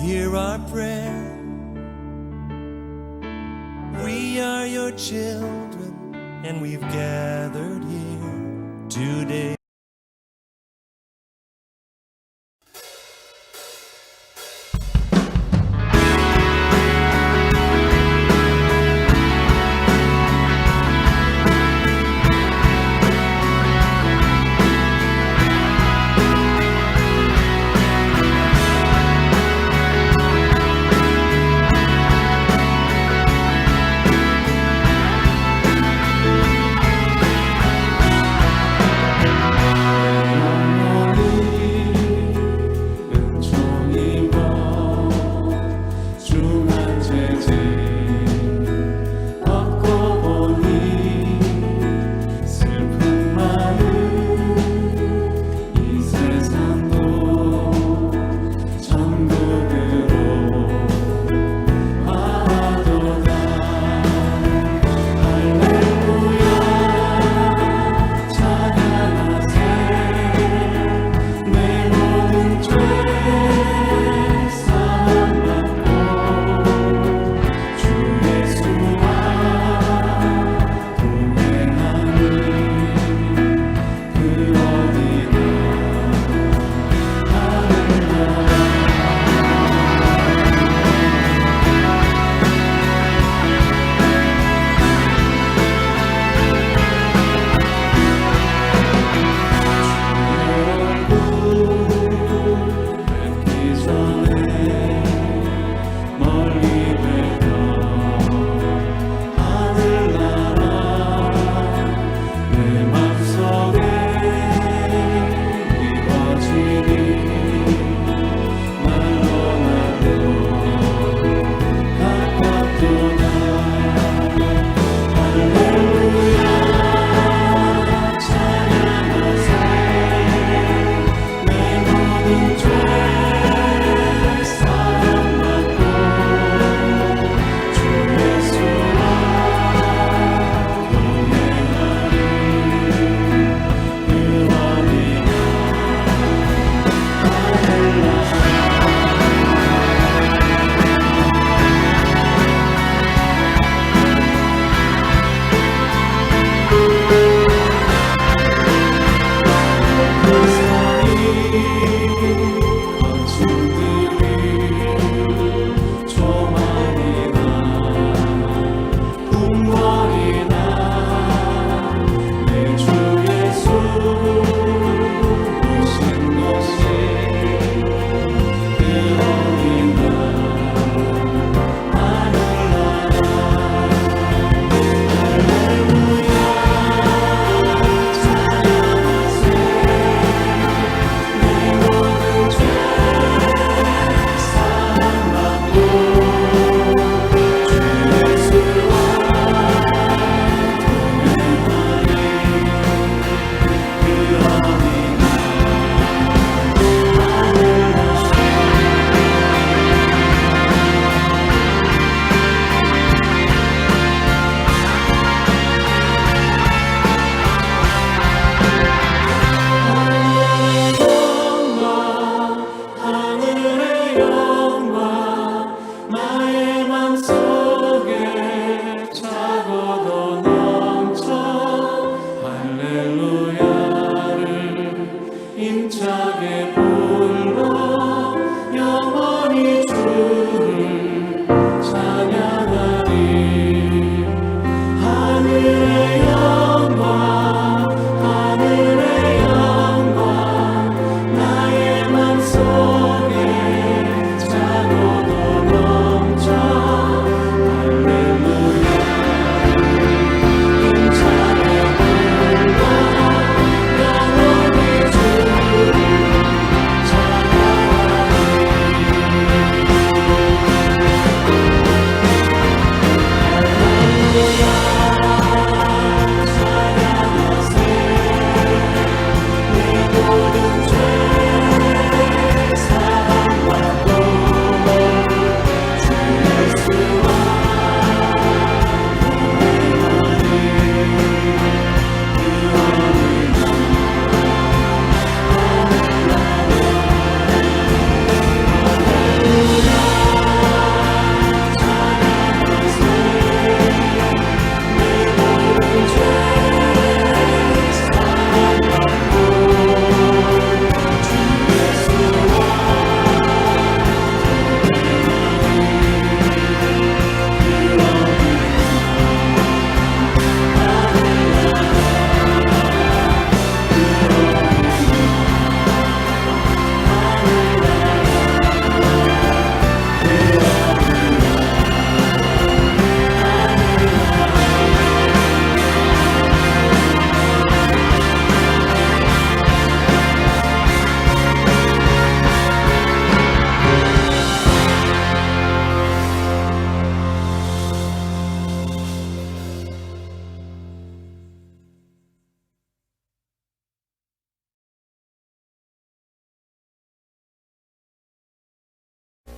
hear our prayer. We are your children, and we've gathered here today.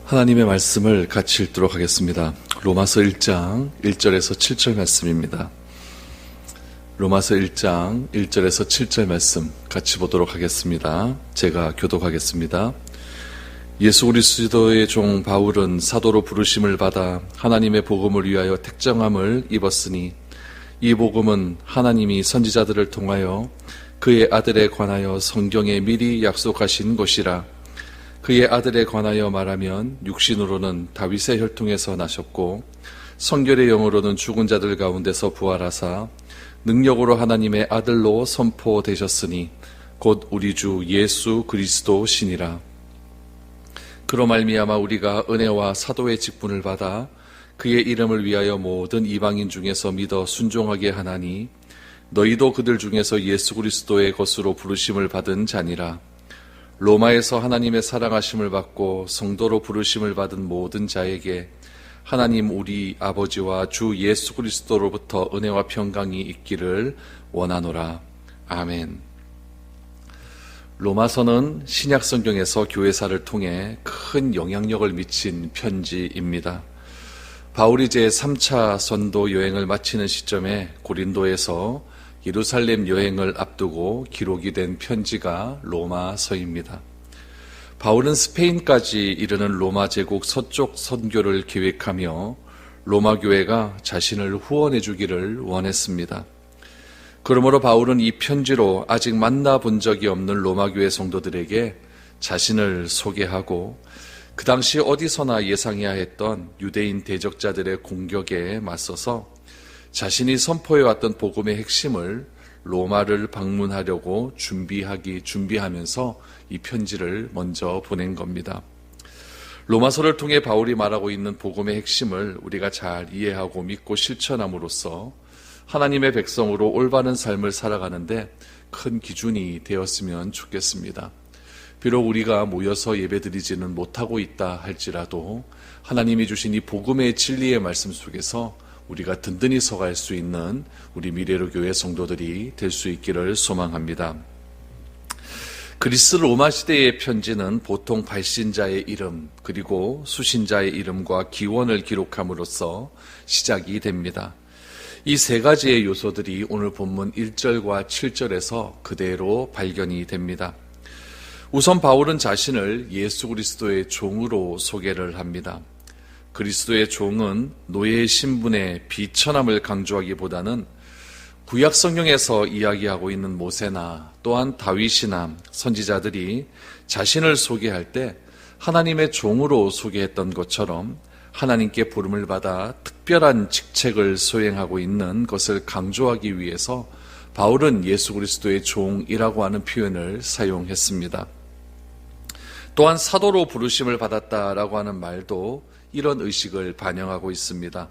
하나님의 말씀을 같이 읽도록 하겠습니다. 로마서 1장 1절에서 7절 말씀입니다. 로마서 1장 1절에서 7절 말씀 같이 보도록 하겠습니다. 제가 교독하겠습니다. 예수 그리스도의 종 바울은 사도로 부르심을 받아 하나님의 복음을 위하여 택정함을 입었으니 이 복음은 하나님이 선지자들을 통하여 그의 아들에 관하여 성경에 미리 약속하신 것이라. 그의 아들에 관하여 말하면 육신으로는 다윗의 혈통에서 나셨고 성결의 영으로는 죽은 자들 가운데서 부활하사 능력으로 하나님의 아들로 선포되셨으니 곧 우리 주 예수 그리스도시니라. 그로 말미암아 우리가 은혜와 사도의 직분을 받아 그의 이름을 위하여 모든 이방인 중에서 믿어 순종하게 하나니 너희도 그들 중에서 예수 그리스도의 것으로 부르심을 받은 자니라. 로마에서 하나님의 사랑하심을 받고 성도로 부르심을 받은 모든 자에게 하나님 우리 아버지와 주 예수 그리스도로부터 은혜와 평강이 있기를 원하노라. 아멘. 로마서는 신약 성경에서 교회사를 통해 큰 영향력을 미친 편지입니다. 바울이 제3차 선도 여행을 마치는 시점에 고린도에서 예루살렘 여행을 앞두고 기록이 된 편지가 로마서입니다. 바울은 스페인까지 이르는 로마 제국 서쪽 선교를 계획하며 로마 교회가 자신을 후원해 주기를 원했습니다. 그러므로 바울은 이 편지로 아직 만나본 적이 없는 로마 교회 성도들에게 자신을 소개하고 그 당시 어디서나 예상해야 했던 유대인 대적자들의 공격에 맞서서 자신이 선포해왔던 복음의 핵심을 로마를 방문하려고 준비하면서 이 편지를 먼저 보낸 겁니다. 로마서를 통해 바울이 말하고 있는 복음의 핵심을 우리가 잘 이해하고 믿고 실천함으로써 하나님의 백성으로 올바른 삶을 살아가는데 큰 기준이 되었으면 좋겠습니다. 비록 우리가 모여서 예배드리지는 못하고 있다 할지라도 하나님이 주신 이 복음의 진리의 말씀 속에서 우리가 든든히 서갈 수 있는 우리 미래로 교회 성도들이 될 수 있기를 소망합니다. 그리스 로마 시대의 편지는 보통 발신자의 이름 그리고 수신자의 이름과 기원을 기록함으로써 시작이 됩니다. 이 세 가지의 요소들이 오늘 본문 1절과 7절에서 그대로 발견이 됩니다. 우선 바울은 자신을 예수 그리스도의 종으로 소개를 합니다. 그리스도의 종은 노예의 신분의 비천함을 강조하기보다는 구약 성경에서 이야기하고 있는 모세나 또한 다윗이나 선지자들이 자신을 소개할 때 하나님의 종으로 소개했던 것처럼 하나님께 부름을 받아 특별한 직책을 수행하고 있는 것을 강조하기 위해서 바울은 예수 그리스도의 종이라고 하는 표현을 사용했습니다. 또한 사도로 부르심을 받았다라고 하는 말도 이런 의식을 반영하고 있습니다.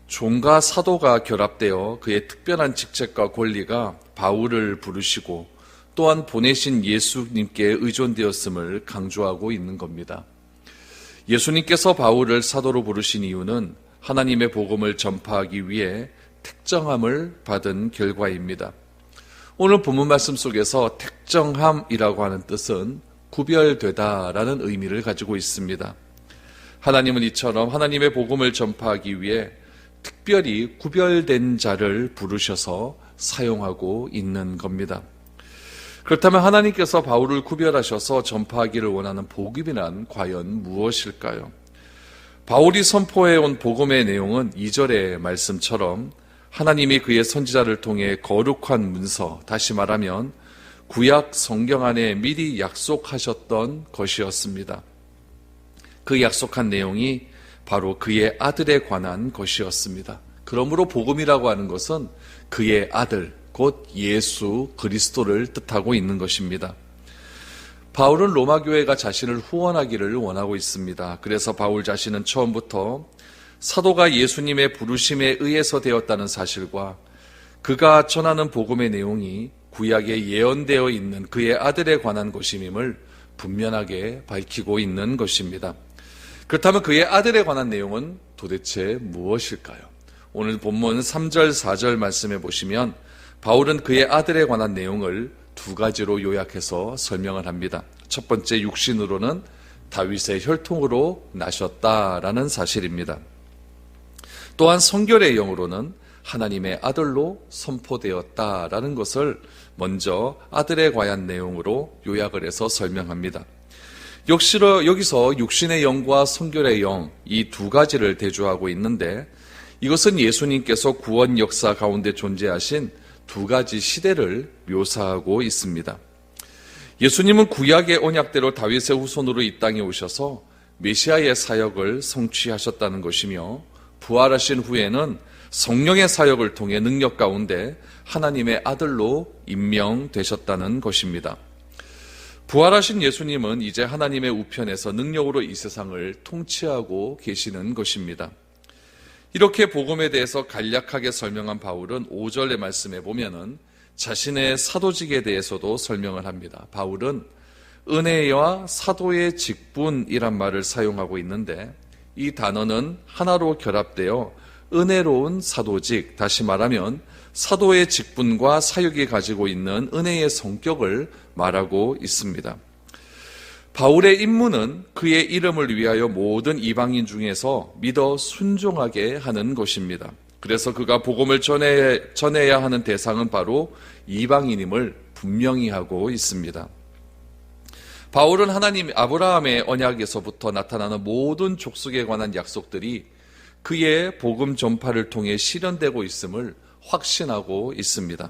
종과 사도가 결합되어 그의 특별한 직책과 권리가 바울을 부르시고 또한 보내신 예수님께 의존되었음을 강조하고 있는 겁니다. 예수님께서 바울을 사도로 부르신 이유는 하나님의 복음을 전파하기 위해 택정함을 받은 결과입니다. 오늘 본문 말씀 속에서 택정함이라고 하는 뜻은 구별되다라는 의미를 가지고 있습니다. 하나님은 이처럼 하나님의 복음을 전파하기 위해 특별히 구별된 자를 부르셔서 사용하고 있는 겁니다. 그렇다면 하나님께서 바울을 구별하셔서 전파하기를 원하는 복음이란 과연 무엇일까요? 바울이 선포해온 복음의 내용은 2절의 말씀처럼 하나님이 그의 선지자를 통해 거룩한 문서, 다시 말하면 구약 성경 안에 미리 약속하셨던 것이었습니다. 그 약속한 내용이 바로 그의 아들에 관한 것이었습니다. 그러므로 복음이라고 하는 것은 그의 아들, 곧 예수 그리스도를 뜻하고 있는 것입니다. 바울은 로마 교회가 자신을 후원하기를 원하고 있습니다. 그래서 바울 자신은 처음부터 사도가 예수님의 부르심에 의해서 되었다는 사실과 그가 전하는 복음의 내용이 구약에 예언되어 있는 그의 아들에 관한 것임을 분명하게 밝히고 있는 것입니다. 그렇다면 그의 아들에 관한 내용은 도대체 무엇일까요? 오늘 본문 3절, 4절 말씀해 보시면 바울은 그의 아들에 관한 내용을 두 가지로 요약해서 설명을 합니다. 첫 번째, 육신으로는 다윗의 혈통으로 나셨다라는 사실입니다. 또한 성결의 영으로는 하나님의 아들로 선포되었다라는 것을 먼저 아들에 관한 내용으로 요약을 해서 설명합니다. 여기서 육신의 영과 성결의 영, 이 두 가지를 대조하고 있는데, 이것은 예수님께서 구원 역사 가운데 존재하신 두 가지 시대를 묘사하고 있습니다. 예수님은 구약의 언약대로 다윗의 후손으로 이 땅에 오셔서 메시아의 사역을 성취하셨다는 것이며, 부활하신 후에는 성령의 사역을 통해 능력 가운데 하나님의 아들로 임명되셨다는 것입니다. 부활하신 예수님은 이제 하나님의 우편에서 능력으로 이 세상을 통치하고 계시는 것입니다. 이렇게 복음에 대해서 간략하게 설명한 바울은 5절의 말씀에 보면은 자신의 사도직에 대해서도 설명을 합니다. 바울은 은혜와 사도의 직분이란 말을 사용하고 있는데, 이 단어는 하나로 결합되어 은혜로운 사도직, 다시 말하면 사도의 직분과 사역이 가지고 있는 은혜의 성격을 말하고 있습니다. 바울의 임무는 그의 이름을 위하여 모든 이방인 중에서 믿어 순종하게 하는 것입니다. 그래서 그가 복음을 전해야 하는 대상은 바로 이방인임을 분명히 하고 있습니다. 바울은 하나님 아브라함의 언약에서부터 나타나는 모든 족속에 관한 약속들이 그의 복음 전파를 통해 실현되고 있음을 확신하고 있습니다.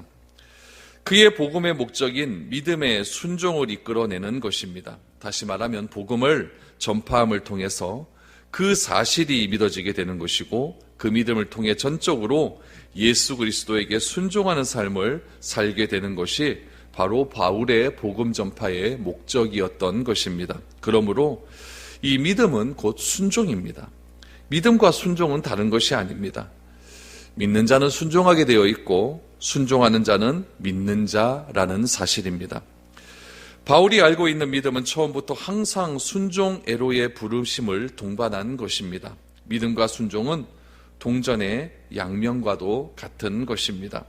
그의 복음의 목적인 믿음의 순종을 이끌어내는 것입니다. 다시 말하면 복음을 전파함을 통해서 그 사실이 믿어지게 되는 것이고, 그 믿음을 통해 전적으로 예수 그리스도에게 순종하는 삶을 살게 되는 것이 바로 바울의 복음 전파의 목적이었던 것입니다. 그러므로 이 믿음은 곧 순종입니다. 믿음과 순종은 다른 것이 아닙니다. 믿는 자는 순종하게 되어 있고 순종하는 자는 믿는 자라는 사실입니다. 바울이 알고 있는 믿음은 처음부터 항상 순종애로의 부르심을 동반한 것입니다. 믿음과 순종은 동전의 양면과도 같은 것입니다.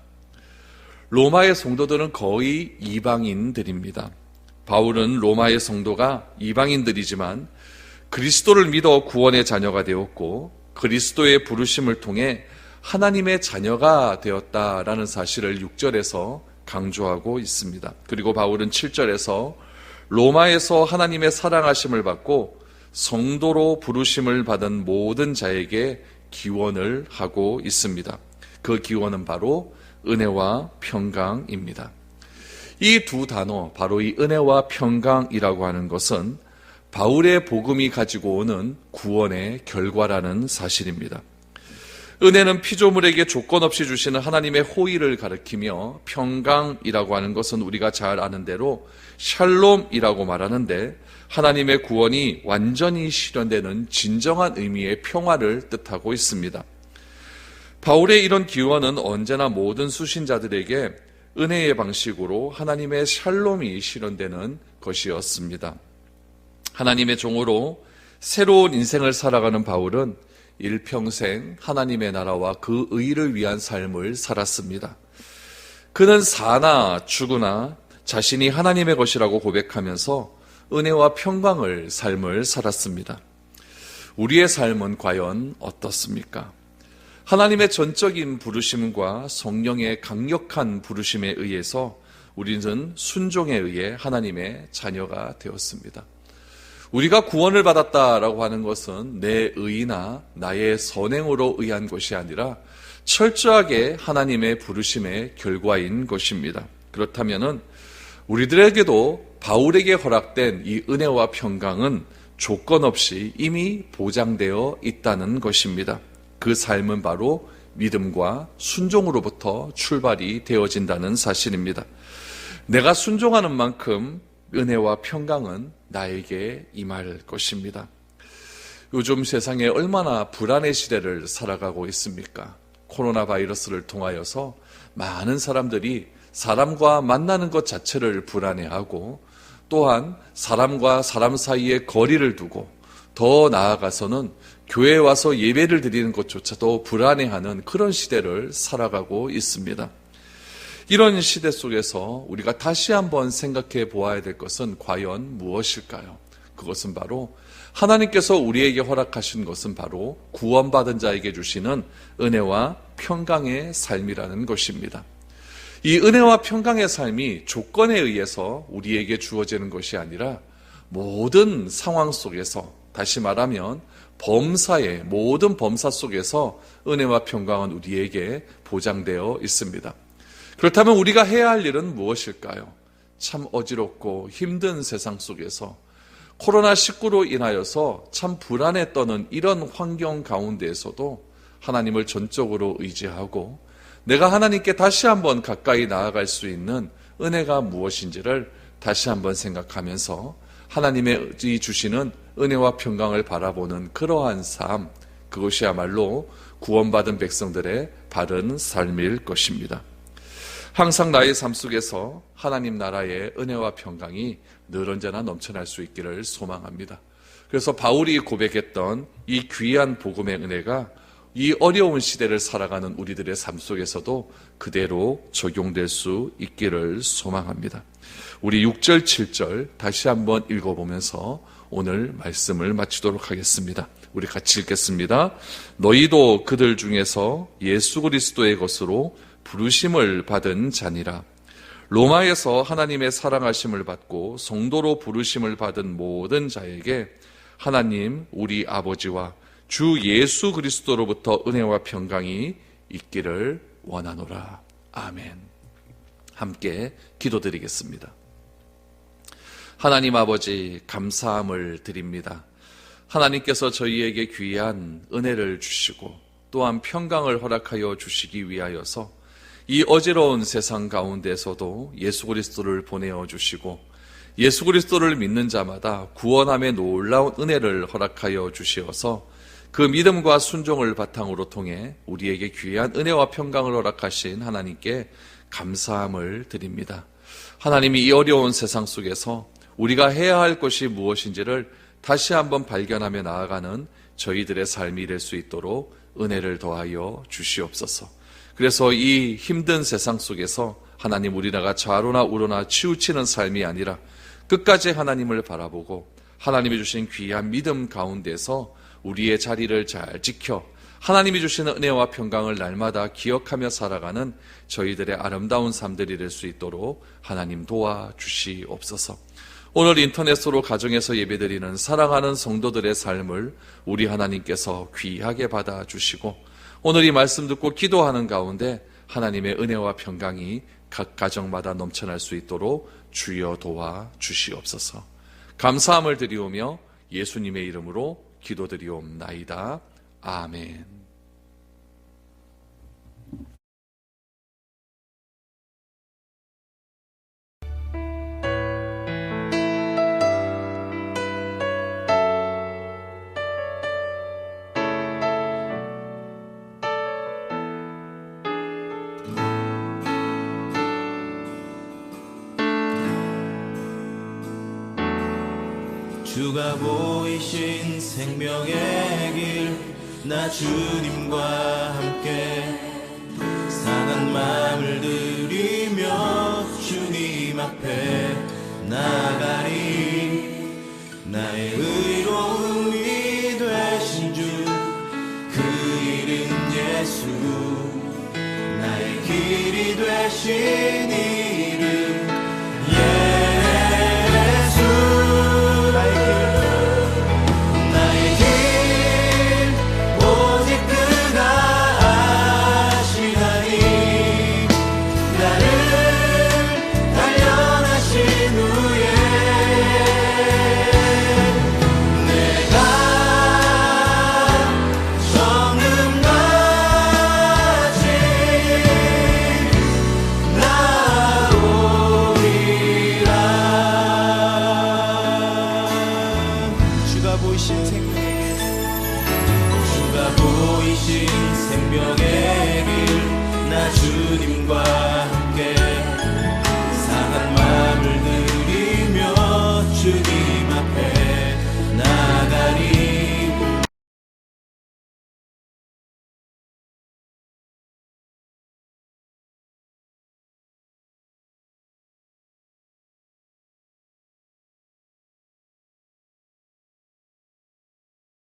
로마의 성도들은 거의 이방인들입니다. 바울은 로마의 성도가 이방인들이지만 그리스도를 믿어 구원의 자녀가 되었고, 그리스도의 부르심을 통해 하나님의 자녀가 되었다라는 사실을 6절에서 강조하고 있습니다. 그리고 바울은 7절에서 로마에서 하나님의 사랑하심을 받고 성도로 부르심을 받은 모든 자에게 기원을 하고 있습니다. 그 기원은 바로 은혜와 평강입니다. 이 두 단어, 바로 이 은혜와 평강이라고 하는 것은 바울의 복음이 가지고 오는 구원의 결과라는 사실입니다. 은혜는 피조물에게 조건 없이 주시는 하나님의 호의를 가리키며, 평강이라고 하는 것은 우리가 잘 아는 대로 샬롬이라고 말하는데, 하나님의 구원이 완전히 실현되는 진정한 의미의 평화를 뜻하고 있습니다. 바울의 이런 기원은 언제나 모든 수신자들에게 은혜의 방식으로 하나님의 샬롬이 실현되는 것이었습니다. 하나님의 종으로 새로운 인생을 살아가는 바울은 일평생 하나님의 나라와 그 의를 위한 삶을 살았습니다. 그는 사나 죽으나 자신이 하나님의 것이라고 고백하면서 은혜와 평강을 삶을 살았습니다. 우리의 삶은 과연 어떻습니까? 하나님의 전적인 부르심과 성령의 강력한 부르심에 의해서 우리는 순종에 의해 하나님의 자녀가 되었습니다. 우리가 구원을 받았다라고 하는 것은 내 의나 나의 선행으로 의한 것이 아니라 철저하게 하나님의 부르심의 결과인 것입니다. 그렇다면 우리들에게도 바울에게 허락된 이 은혜와 평강은 조건 없이 이미 보장되어 있다는 것입니다. 그 삶은 바로 믿음과 순종으로부터 출발이 되어진다는 사실입니다. 내가 순종하는 만큼 은혜와 평강은 나에게 임할 것입니다. 요즘 세상에 얼마나 불안의 시대를 살아가고 있습니까? 코로나 바이러스를 통하여서 많은 사람들이 사람과 만나는 것 자체를 불안해하고, 또한 사람과 사람 사이에 거리를 두고, 더 나아가서는 교회에 와서 예배를 드리는 것조차도 불안해하는 그런 시대를 살아가고 있습니다. 이런 시대 속에서 우리가 다시 한번 생각해 보아야 될 것은 과연 무엇일까요? 그것은 바로 하나님께서 우리에게 허락하신 것은 바로 구원받은 자에게 주시는 은혜와 평강의 삶이라는 것입니다. 이 은혜와 평강의 삶이 조건에 의해서 우리에게 주어지는 것이 아니라 모든 상황 속에서, 다시 말하면 범사의 모든 범사 속에서 은혜와 평강은 우리에게 보장되어 있습니다. 그렇다면 우리가 해야 할 일은 무엇일까요? 참 어지럽고 힘든 세상 속에서 코로나19로 인하여서 참 불안에 떠는 이런 환경 가운데에서도 하나님을 전적으로 의지하고 내가 하나님께 다시 한번 가까이 나아갈 수 있는 은혜가 무엇인지를 다시 한번 생각하면서 하나님의 주시는 은혜와 평강을 바라보는 그러한 삶, 그것이야말로 구원받은 백성들의 바른 삶일 것입니다. 항상 나의 삶 속에서 하나님 나라의 은혜와 평강이 늘 언제나 넘쳐날 수 있기를 소망합니다. 그래서 바울이 고백했던 이 귀한 복음의 은혜가 이 어려운 시대를 살아가는 우리들의 삶 속에서도 그대로 적용될 수 있기를 소망합니다. 우리 6절, 7절 다시 한번 읽어보면서 오늘 말씀을 마치도록 하겠습니다. 우리 같이 읽겠습니다. 너희도 그들 중에서 예수 그리스도의 것으로 부르심을 받은 자니라. 로마에서 하나님의 사랑하심을 받고 성도로 부르심을 받은 모든 자에게 하나님 우리 아버지와 주 예수 그리스도로부터 은혜와 평강이 있기를 원하노라. 아멘. 함께 기도드리겠습니다. 하나님 아버지, 감사함을 드립니다. 하나님께서 저희에게 귀한 은혜를 주시고 또한 평강을 허락하여 주시기 위하여서 이 어지러운 세상 가운데서도 예수 그리스도를 보내어 주시고 예수 그리스도를 믿는 자마다 구원함의 놀라운 은혜를 허락하여 주시어서 그 믿음과 순종을 바탕으로 통해 우리에게 귀한 은혜와 평강을 허락하신 하나님께 감사함을 드립니다. 하나님이 이 어려운 세상 속에서 우리가 해야 할 것이 무엇인지를 다시 한번 발견하며 나아가는 저희들의 삶이 될 수 있도록 은혜를 더하여 주시옵소서. 그래서 이 힘든 세상 속에서 하나님 우리나라가 좌로나 우로나 치우치는 삶이 아니라 끝까지 하나님을 바라보고 하나님이 주신 귀한 믿음 가운데서 우리의 자리를 잘 지켜 하나님이 주시는 은혜와 평강을 날마다 기억하며 살아가는 저희들의 아름다운 삶들이 될 수 있도록 하나님 도와주시옵소서. 오늘 인터넷으로 가정에서 예배드리는 사랑하는 성도들의 삶을 우리 하나님께서 귀하게 받아주시고 오늘 이 말씀 듣고 기도하는 가운데 하나님의 은혜와 평강이 각 가정마다 넘쳐날 수 있도록 주여 도와주시옵소서. 감사함을 드리오며 예수님의 이름으로 기도드리옵나이다. 아멘. 주가 보이신 생명의 길 나 주님과 함께 상한 마음을 들이며 주님 앞에 나가리. 나의 의로움이 되신 주 그 이름 예수, 나의 길이 되신 이름 예수. 나의 길 오직 그가 아시나니 나를 단련하신 후에 내가 정금같이 나오리라. 주가 보이신 생명의 길 나 주님과 함께 상한 마음을 들이며 주님 앞에